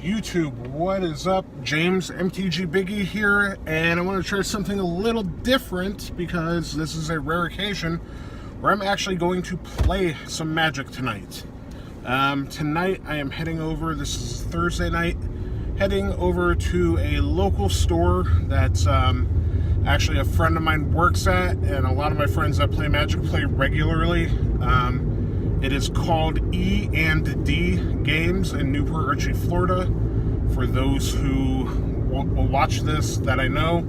YouTube, what is up? James MTG Biggie here, and I want to try something a little different because this is a rare occasion where I'm actually going to play some Magic tonight. Tonight I am heading over, this is Thursday night, heading over to a local store that's actually a friend of mine works at, and a lot of my friends that play Magic play regularly. It is called E&D Games in Newport Richey, Florida. For those who will watch this that I know,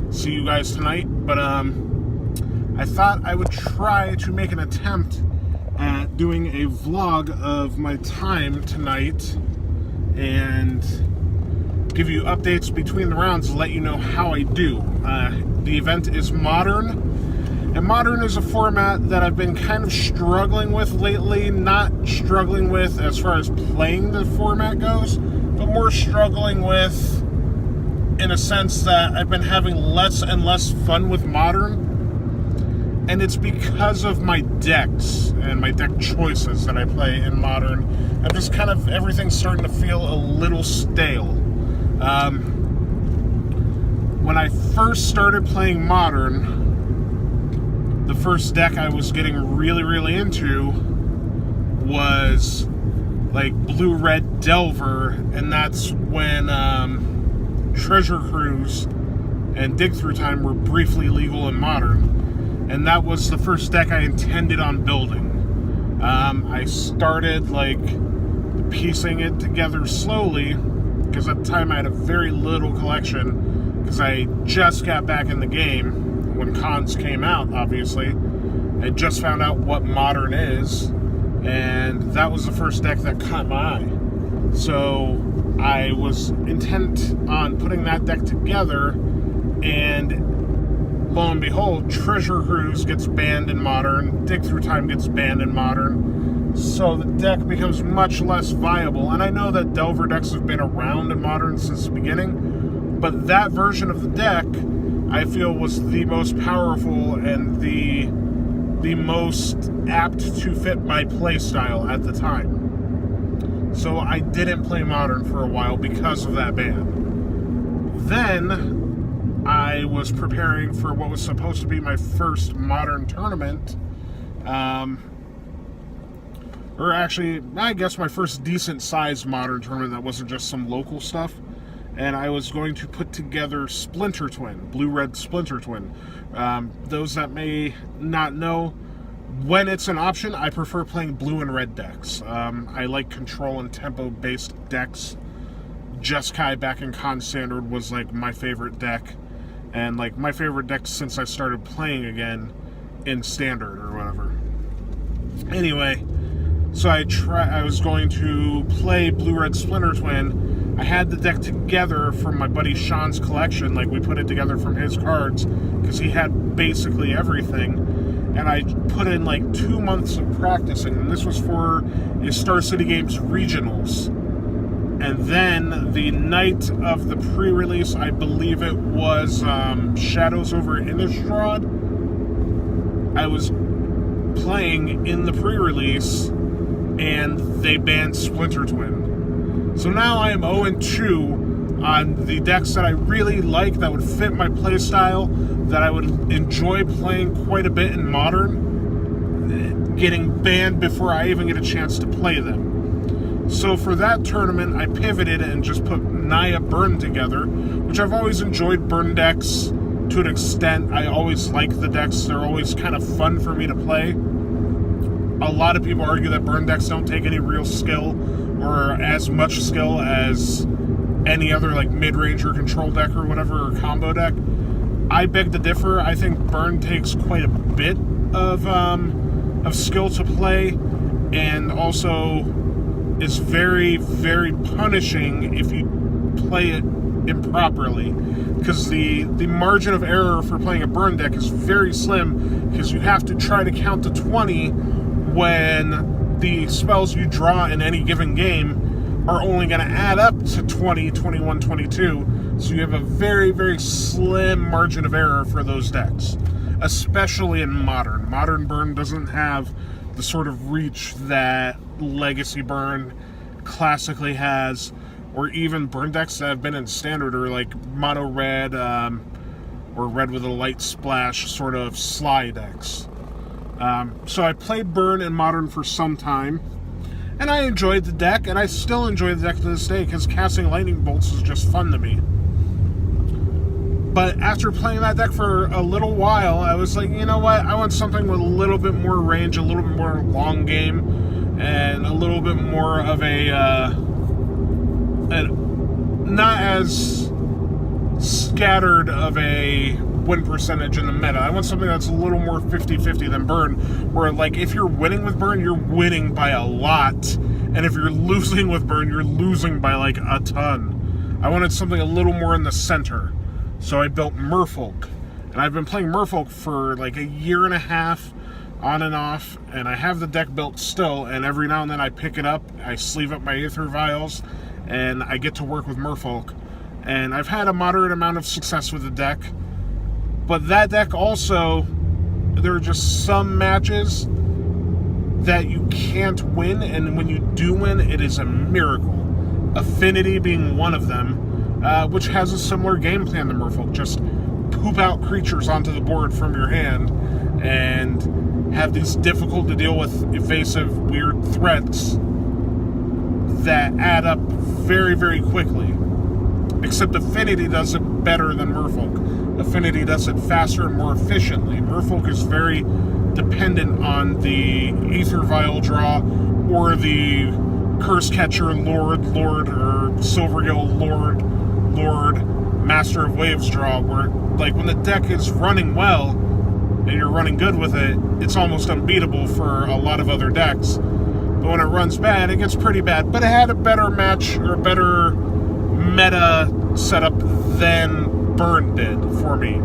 see you guys tonight. But I thought I would try to make an attempt at doing a vlog of my time tonight and give you updates between the rounds, let you know how I do. The event is Modern. And Modern is a format that I've been kind of struggling with lately. Not struggling with as far as playing the format goes, but more struggling with in a sense that I've been having less and less fun with Modern. And it's because of my decks and my deck choices that I play in Modern. I'm just kind of, everything's starting to feel a little stale. When I first started playing Modern, the first deck I was getting really into was like Blue-Red Delver, and that's when Treasure Cruise and Dig Through Time were briefly legal in Modern, and that was the first deck I intended on building. I started like piecing it together slowly, because at the time I had a very little collection, because I just got back in the game when Cons came out, obviously. I just found out what Modern is, and that was the first deck that caught my eye. So I was intent on putting that deck together, and lo and behold, Treasure Cruise gets banned in Modern, Dig Through Time gets banned in Modern, so the deck becomes much less viable. And I know that Delver decks have been around in Modern since the beginning, but that version of the deck I feel was the most powerful and the most apt to fit my play style at the time. So I didn't play Modern for a while because of that ban. Then I was preparing for what was supposed to be my first Modern tournament. Or actually, I guess my first decent sized Modern tournament that wasn't just some local stuff. And I was going to put together Splinter Twin, Blue-Red Splinter Twin. Those that may not know, when it's an option, I prefer playing blue and red decks. I like control and tempo-based decks. Jeskai back in Con Standard was like my favorite deck, and like my favorite deck since I started playing again in Standard or whatever. Anyway, so I was going to play Blue-Red Splinter Twin. I had the deck together from my buddy Sean's collection, like we put it together from his cards, because he had basically everything, and I put in like 2 months of practicing, and this was for a Star City Games Regionals. And then the night of the pre-release, I believe it was Shadows over Innistrad, I was playing in the pre-release, and they banned Splinter Twin. So now I am 0-2 on the decks that I really like, that would fit my playstyle, that I would enjoy playing quite a bit in Modern, getting banned before I even get a chance to play them. So for that tournament, I pivoted and just put Naya Burn together, which I've always enjoyed Burn decks to an extent. I always like the decks. They're always kind of fun for me to play. A lot of people argue that Burn decks don't take any real skill, or as much skill as any other like mid-range or control deck or whatever, or combo deck. I beg to differ. I think Burn takes quite a bit of skill to play, and also is very punishing if you play it improperly, because the margin of error for playing a Burn deck is very slim, because you have to try to count to 20 when the spells you draw in any given game are only going to add up to 20, 21, 22. So you have a very slim margin of error for those decks, especially in Modern. Modern Burn doesn't have the sort of reach that Legacy Burn classically has, or even burn decks that have been in standard, or like mono red, or red with a light splash sort of sly decks. So I played burn in modern for some time, and I enjoyed the deck, and I still enjoy the deck to this day because casting lightning bolts is just fun to me. But after playing that deck for a little while, I was like, you know what? I want something with a little bit more range, a little bit more long game, and a little bit more of a not as scattered of a win percentage in the meta. I want something that's a little more 50-50 than burn, where like if you're winning with burn, you're winning by a lot, and if you're losing with burn, you're losing by like a ton. I wanted something a little more in the center. So I built Merfolk, and I've been playing Merfolk for like a year and a half on and off, and I have the deck built still, and every now and then I pick it up, I sleeve up my Aether Vials, and I get to work with Merfolk. And I've had a moderate amount of success with the deck, but that deck also, there are just some matches that you can't win, and when you do win, it is a miracle. Affinity being one of them, which has a similar game plan to Merfolk. Just poop out creatures onto the board from your hand and have these difficult to deal with evasive, weird threats that add up very, very quickly. Except Affinity does it better than Merfolk. Affinity does it faster and more efficiently. Merfolk is very dependent on the Aether Vial draw or the Curse Catcher Lord, or Silvergill Lord, Master of Waves draw, where like when the deck is running well and you're running good with it, it's almost unbeatable for a lot of other decks. But when it runs bad, it gets pretty bad. But it had a better match, or a better meta setup than Burn did for me.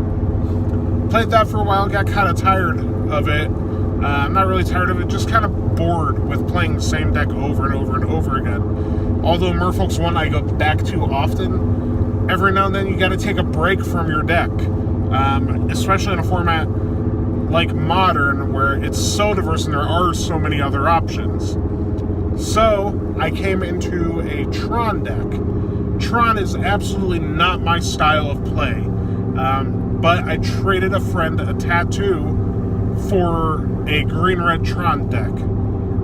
Played that for a while, got kind of tired of it. I'm not really tired of it, just kind of bored with playing the same deck over and over and over again. Although Merfolk's one I go back to often, every now and then you got to take a break from your deck. Especially in a format like Modern, where it's so diverse and there are so many other options. So I came into a Tron deck. Tron is absolutely not my style of play, but I traded a friend a tattoo for a green-red Tron deck,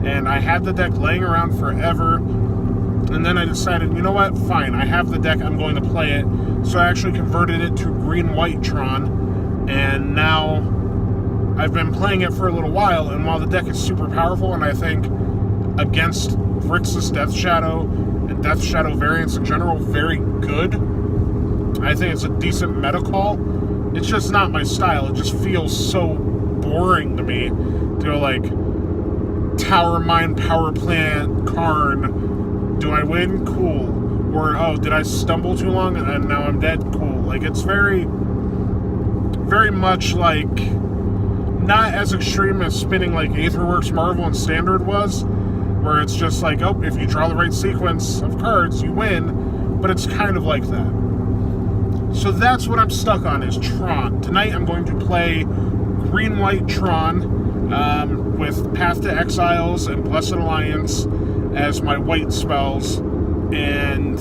and I had the deck laying around forever, and then I decided, you know what, fine, I have the deck, I'm going to play it. So I actually converted it to green-white Tron, and now I've been playing it for a little while, and while the deck is super powerful, and I think against Grixis Death Shadow and Death Shadow variants in general, very good, I think it's a decent meta call. It's just not my style. It just feels so boring to me to go like Tower Mine, Power Plant, Karn. Do I win? Cool. Or, oh, did I stumble too long and now I'm dead? Cool. Like, it's very, very much like, not as extreme as spinning like Aetherworks Marvel and Standard was, where it's just like, oh, if you draw the right sequence of cards, you win, but it's kind of like that. So that's what I'm stuck on, is Tron. Tonight I'm going to play green-white Tron with Path to Exiles and Blessed Alliance as my white spells, and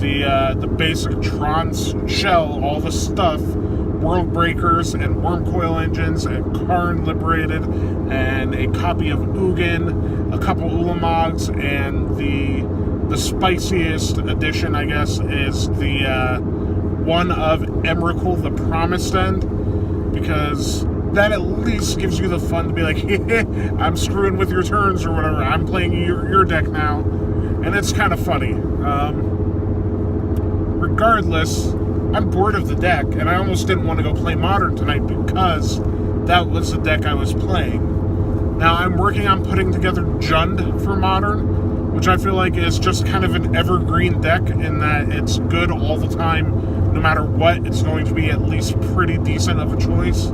the basic Tron shell, all the stuff, World Breakers and Wormcoil Engines and Karn Liberated and a copy of Ugin, a couple Ulamogs, and the spiciest addition, I guess, is the one of Emrakul the Promised End, because that at least gives you the fun to be like, I'm screwing with your turns or whatever, I'm playing your deck now, and it's kind of funny. Regardless, I'm bored of the deck, and I almost didn't want to go play Modern tonight because that was the deck I was playing. Now, I'm working on putting together Jund for Modern, which I feel like is just kind of an evergreen deck in that it's good all the time. No matter what, it's going to be at least pretty decent of a choice.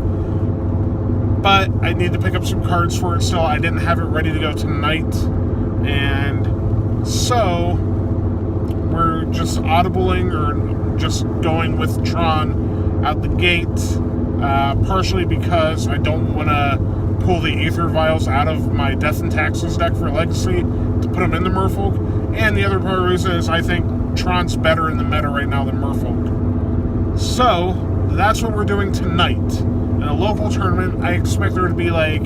But I need to pick up some cards for it still. I didn't have it ready to go tonight. And so we're just audibling, or just going with Tron out the gate, partially because I don't want to pull the Aether Vials out of my Death and Taxes deck for Legacy to put them in the Merfolk, And the other part of the reason is I think Tron's better in the meta right now than Merfolk. So, that's what we're doing tonight. In a local tournament, I expect there to be like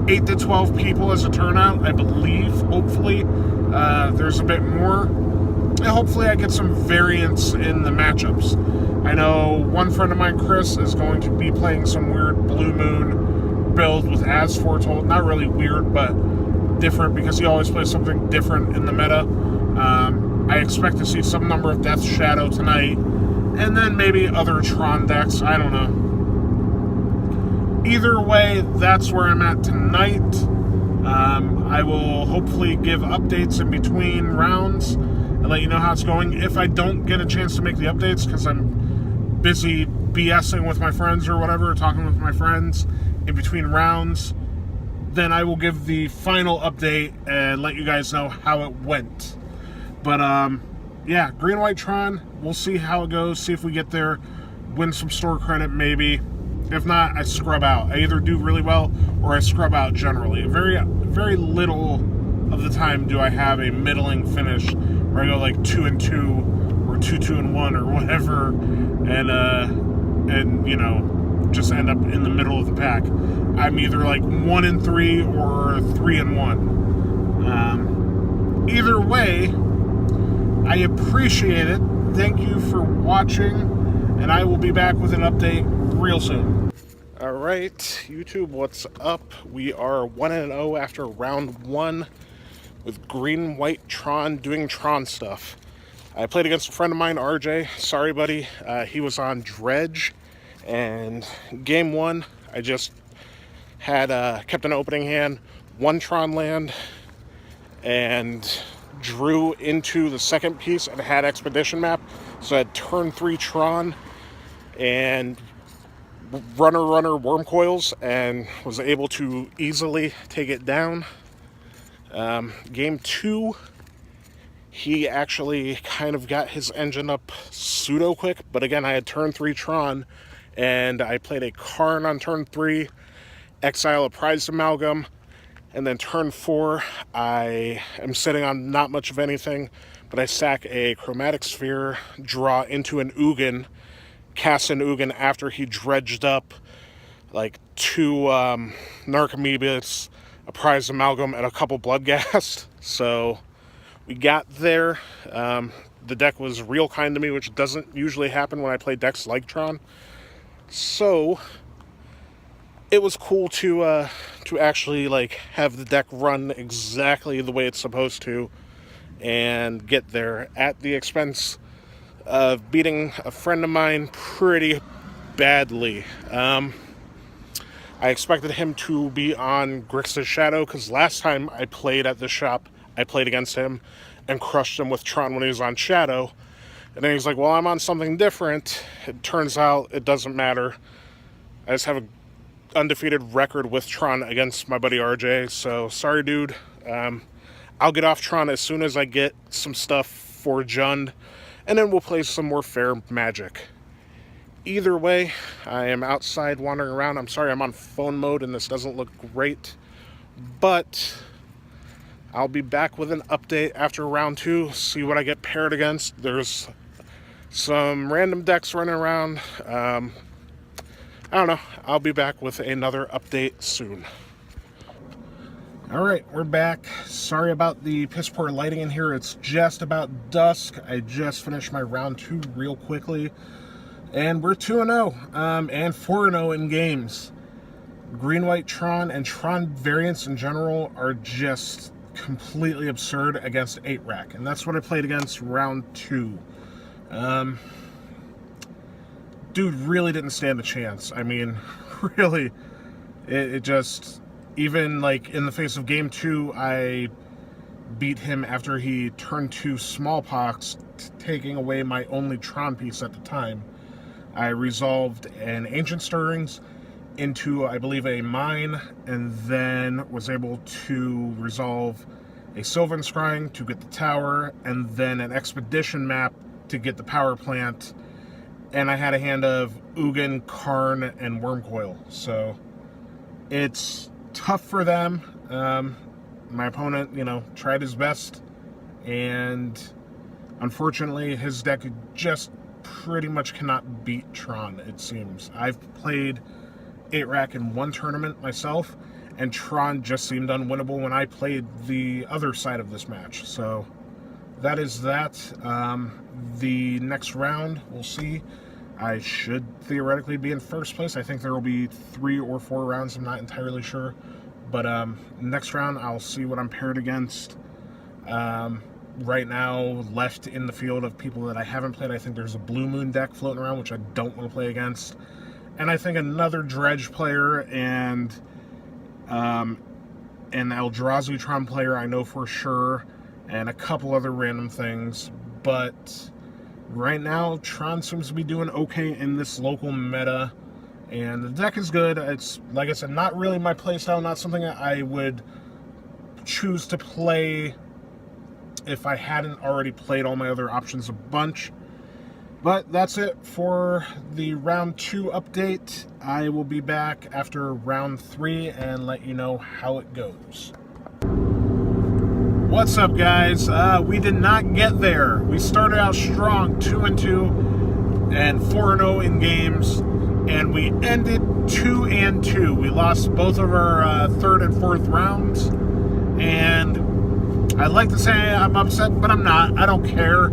8 to 12 people as a turnout, I believe, hopefully. There's a bit more. And hopefully I get some variance in the matchups. I know one friend of mine, Chris, is going to be playing some weird Blue Moon build with As Foretold. Not really weird, but different because he always plays something different in the meta. I expect to see some number of Death Shadow tonight, and then maybe other Tron decks. I don't know. Either way, that's where I'm at tonight. I will hopefully give updates in between rounds and let you know how it's going. If I don't get a chance to make the updates because I'm busy BSing with my friends or whatever, talking with my friends in between rounds, then I will give the final update and let you guys know how it went. But yeah, Green White Tron, we'll see how it goes, see if we get there, win some store credit maybe. If not, I scrub out. I either do really well or I scrub out generally. Very little of the time do I have a middling finish where I go like 2-2 or 2-2-1 or whatever, and you know, just end up in the middle of the pack. I'm either like 1-3 or 3-1. Either way, I appreciate it. Thank you for watching, and I will be back with an update real soon. All right, YouTube, what's up? We are 1-0 after round 1 with Green White Tron doing Tron stuff. I played against a friend of mine, RJ. Sorry, buddy. He was on Dredge, and game 1, I just had kept an opening hand, 1 Tron land, and drew into the second piece and had Expedition map. So I had turn 3 Tron and runner worm coils and was able to easily take it down. Game 2, he actually kind of got his engine up pseudo quick, but again, I had turn 3 Tron and I played a Karn on turn 3, exile a Prized Amalgam, and then turn 4 I am sitting on not much of anything, but I sack a Chromatic Sphere, draw into an Ugin, cast an Ugin after he dredged up like 2 Narcomoebas, a Prized Amalgam, and a couple Bloodghast. So we got there. The deck was real kind to me, which doesn't usually happen when I play decks like Tron. So it was cool to actually like have the deck run exactly the way it's supposed to and get there at the expense of beating a friend of mine pretty badly. I expected him to be on Grixis Shadow because last time I played at the shop, I played against him and crushed him with Tron when he was on Shadow. And then he's like, well, I'm on something different. It turns out it doesn't matter. I just have an undefeated record with Tron against my buddy RJ. So sorry, dude. I'll get off Tron as soon as I get some stuff for Jund, and then we'll play some more fair Magic. Either way, I am outside wandering around. I'm sorry I'm on phone mode and this doesn't look great, but I'll be back with an update after round 2, see what I get paired against. There's some random decks running around. I don't know. I'll be back with another update soon. All right, we're back. Sorry about the piss poor lighting in here. It's just about dusk. I just finished my round 2 real quickly. And we're 2-0 and 4-0 in games. Green White Tron and Tron variants in general are just completely absurd against 8-rack. And that's what I played against round 2. Dude really didn't stand a chance. I mean, really, it just... Even like in the face of game 2, I beat him after he turned 2 Smallpox, taking away my only Tron piece at the time. I resolved an Ancient Stirrings into, I believe, a Mine, and then was able to resolve a Sylvan Scrying to get the tower, and then an Expedition map to get the power plant. And I had a hand of Ugin, Karn, and Wormcoil. So it's tough for them. My opponent, you know, tried his best and unfortunately his deck just pretty much cannot beat Tron, it seems. I've played 8-Rack in one tournament myself, and Tron just seemed unwinnable when I played the other side of this match. So that is that. The next round, we'll see. I should theoretically be in first place. I think there will be 3 or 4 rounds. I'm not entirely sure. But next round, I'll see what I'm paired against. Right now, left in the field of people that I haven't played, I think there's a Blue Moon deck floating around, which I don't want to play against. And I think another Dredge player and an Eldrazi Tron player I know for sure, and a couple other random things. But right now, Tron seems to be doing okay in this local meta, and the deck is good. It's, like I said, not really my playstyle, not something I would choose to play if I hadn't already played all my other options a bunch. But that's it for the round 2 update. I will be back after round 3 and let you know how it goes. What's up, guys? We did not get there. We started out strong, 2-2 and 4-0 in games, and we ended 2-2. We lost both of our 3rd and 4th rounds, and I'd like to say I'm upset, but I'm not. I don't care.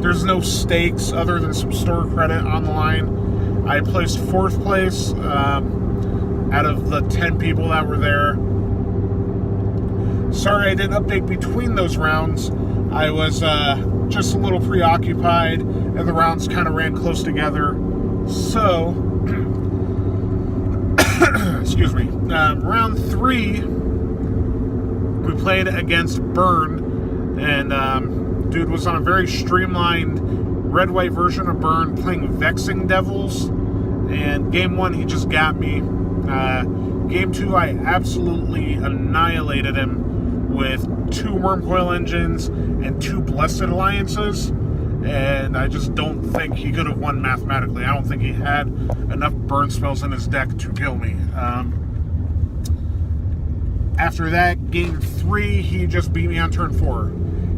There's no stakes other than some store credit on the line. I placed 4th place out of the 10 people that were there. Sorry I didn't update between those rounds. I was just a little preoccupied, and the rounds kind of ran close together. So, excuse me. Round 3, we played against Burn, and dude was on a very streamlined red-white version of Burn, playing Vexing Devils, and game 1 he just got me. Game 2 I absolutely annihilated him with 2 Wormcoil Engines and 2 Blessed Alliances, and I just don't think he could have won mathematically. I don't think he had enough burn spells in his deck to kill me. After that, game 3, he just beat me on turn 4.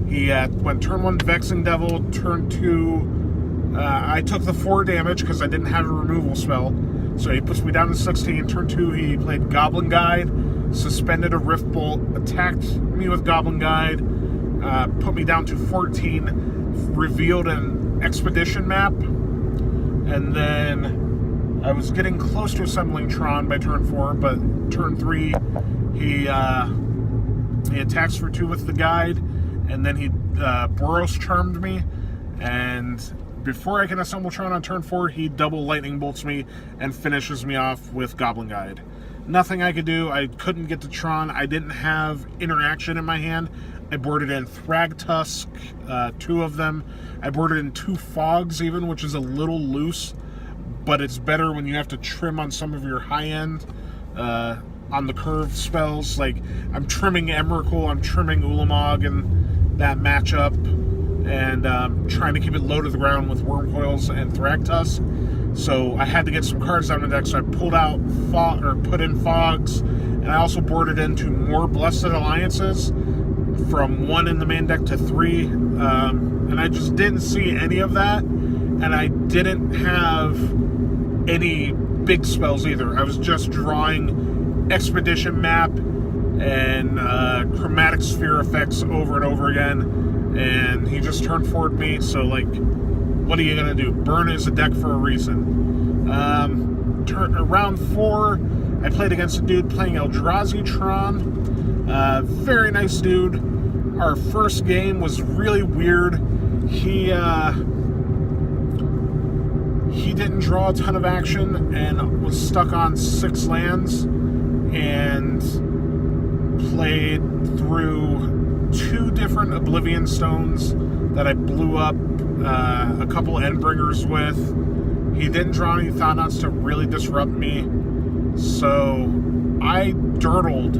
He went turn 1 Vexing Devil, turn 2, I took the 4 damage because I didn't have a removal spell, so he puts me down to 16. Turn 2, he played Goblin Guide, suspended a Rift Bolt, attacked me with Goblin Guide, put me down to 14, revealed an Expedition map, and then I was getting close to assembling Tron by turn 4, but turn 3, he attacks for 2 with the Guide, and then he Boros Charmed me, and before I can assemble Tron on turn 4, he double Lightning Bolts me and finishes me off with Goblin Guide. Nothing I could do. I couldn't get to Tron. I didn't have interaction in my hand. I boarded in Thragtusk, 2 of them. I boarded in 2 Fogs even, which is a little loose, but it's better when you have to trim on some of your high-end on the curve spells. Like, I'm trimming Emrakul, I'm trimming Ulamog in that matchup, and trying to keep it low to the ground with Wormcoils and Thragtusk. So I had to get some cards out of the deck, so I pulled out put in Fogs, and I also boarded into more Blessed Alliances from 1 in the main deck to 3, and I just didn't see any of that, and I didn't have any big spells either. I was just drawing Expedition Map and Chromatic Sphere effects over and over again, and he just turned forward me, so like, what are you going to do? Burn is a deck for a reason. Round 4, I played against a dude playing Eldrazi Tron. Very nice dude. Our first game was really weird. He didn't draw a ton of action and was stuck on 6 lands and played through 2 different Oblivion Stones that I blew up a couple Endbringers with. He didn't draw any Thought-Knots to really disrupt me, so I dirtled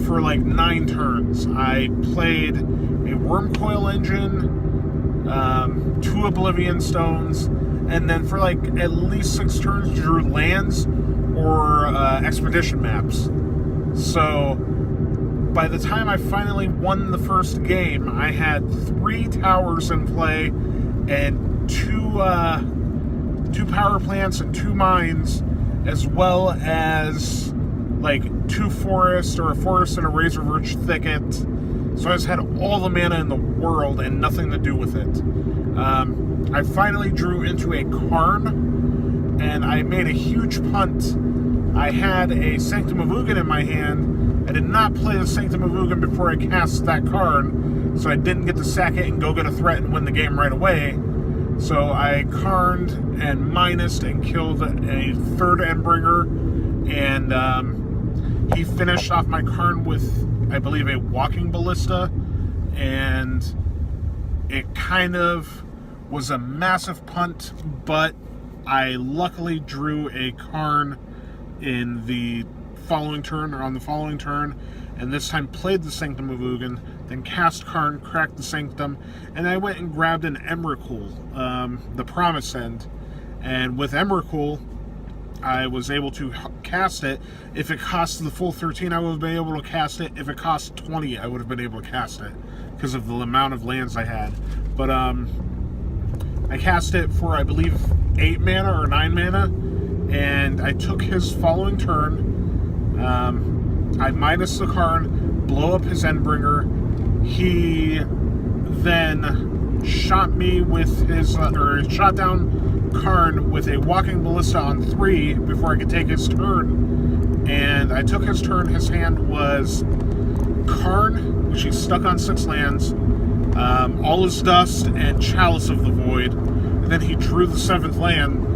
for like 9 turns. I played a Wormcoil Engine, 2 Oblivion Stones, and then for like at least 6 turns drew lands or Expedition maps. So by the time I finally won the first game, I had 3 towers in play and 2 power plants and 2 mines, as well as like 2 forests, or a forest and a razor birch thicket. So I just had all the mana in the world and nothing to do with it. I finally drew into a Karn, and I made a huge punt. I had a Sanctum of Ugin in my hand. I did not play the Sanctum of Ugin before I cast that Karn, so I didn't get to sack it and go get a threat and win the game right away. So I Karned and minused and killed a 3rd Endbringer, and he finished off my Karn with, I believe, a Walking Ballista, and it kind of was a massive punt, but I luckily drew a Karn in the following turn, or on the following turn, and this time played the Sanctum of Ugin, then cast Karn, cracked the Sanctum, and I went and grabbed an Emrakul, the Promised End, and with Emrakul, I was able to cast it. If it cost the full 13, I would have been able to cast it. If it cost 20, I would have been able to cast it, because of the amount of lands I had. But I cast it for, I believe, 8 mana or 9 mana, and I took his following turn. I minus the Karn, blow up his Endbringer. He then shot me with his, or shot down Karn with a Walking Ballista on 3 before I could take his turn. And I took his turn. His hand was Karn, which he stuck on 6 lands, All Is Dust, and Chalice of the Void. And then he drew the 7th land.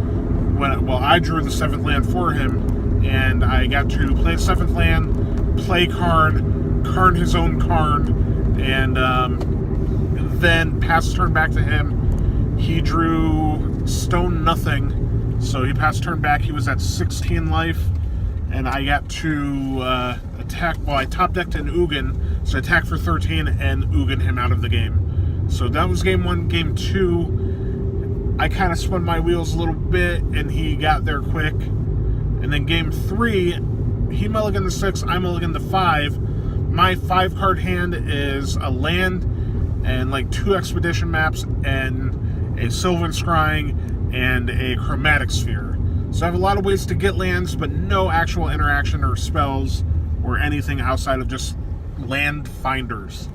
I drew the 7th land for him, and I got to play the 7th land, play Karn his own Karn, and then pass the turn back to him. He drew Stone Nothing, so he passed turn back. He was at 16 life, and I got to attack. Well, I top decked an Ugin, so I attacked for 13 and Ugin him out of the game. So that was game 1. Game 2, I kind of spun my wheels a little bit, and he got there quick. And then game 3, he mulliganed the 6, I mulliganed the 5. My 5-card hand is a land and like 2 expedition maps and a Sylvan Scrying and a Chromatic Sphere. So I have a lot of ways to get lands, but no actual interaction or spells or anything outside of just land finders.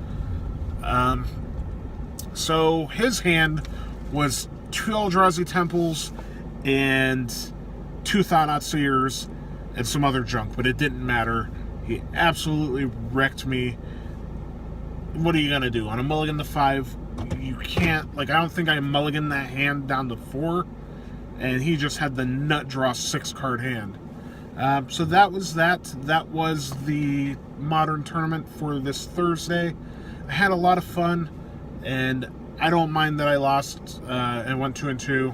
So his hand was 2 Eldrazi Temples and 2 Thought-Knot Seers and some other junk, but it didn't matter. He absolutely wrecked me. What are you gonna do? On a mulligan to 5, you can't, like, I don't think I mulliganed that hand down to 4, and he just had the nut draw 6-card hand. So that was that. That was the Modern Tournament for this Thursday. I had a lot of fun, and I don't mind that I lost and went 2-2.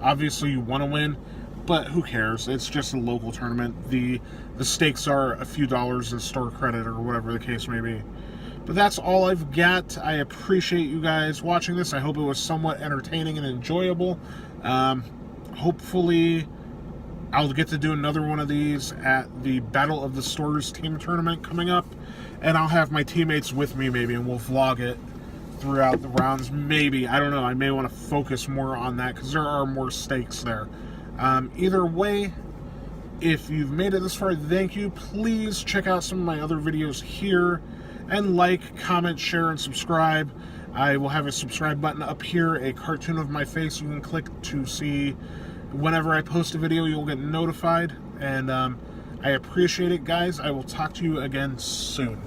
Obviously, you want to win, but who cares? It's just a local tournament. The stakes are a few dollars in store credit or whatever the case may be. But that's all I've got. I appreciate you guys watching this. I hope it was somewhat entertaining and enjoyable. Hopefully, I'll get to do another one of these at the Battle of the Stores team tournament coming up. And I'll have my teammates with me maybe, and we'll vlog it throughout the rounds. Maybe. I don't know. I may want to focus more on that because there are more stakes there. Either way, if you've made it this far, thank you. Please check out some of my other videos here. And like, comment, share, and subscribe. I will have a subscribe button up here, a cartoon of my face you can click to see whenever I post a video. You'll get notified. And I appreciate it, guys. I will talk to you again soon.